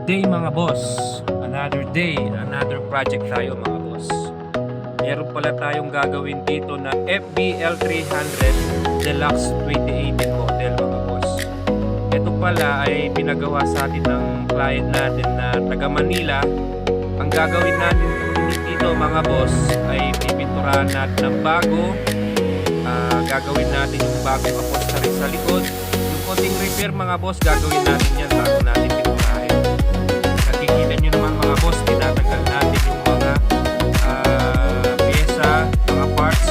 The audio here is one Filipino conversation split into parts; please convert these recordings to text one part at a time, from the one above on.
day mga boss. Another day, another project tayo mga boss. Meron pala tayong gagawin dito na FBL 300 Deluxe 2018 model mga boss. Ito pala ay pinagawa sa atin ng client natin na taga Manila. Ang gagawin natin dito mga boss ay pipinturahan natin ng bago. Gagawin natin yung bagong upholstery sa likod. Yung konting repair mga boss, gagawin natin yan bago natin pinturahin. Nakikita nyo naman mga boss, tinatanggal natin yung mga pyesa, mga parts,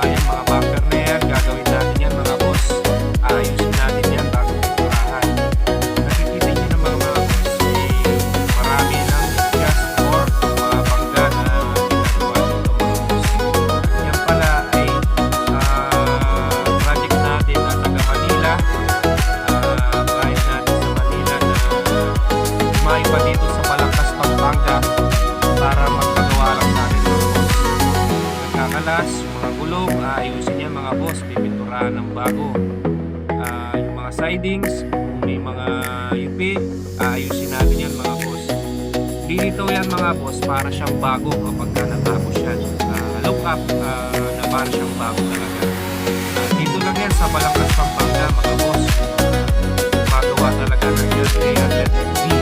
mga bumper na yan. Gagawin natin yan mga boss. Ayusin natin yan bago pinturahan. Nakikita nyo naman mga boss, marami ng gas or mga bangga na ginagawa dito mga boss. Yan pala ay project natin na taga Manila. Client natin sa Manila na maiba dito sa Balangkas, Pampanga para magpagawa lang sa atin mga boss. Nagkakalas, yung mga gulong, aayusin yan mga boss, pipinturahan ng bago. Yung mga sidings, kung may mga yupi, aayusin natin yan mga boss. Dito yan mga boss para siyang bago kapag natapos yan. Lock up na para siyang bago talaga. Dito lang yan sa Balangkas, Pampanga mga boss. Magawa talaga ng L300 FB.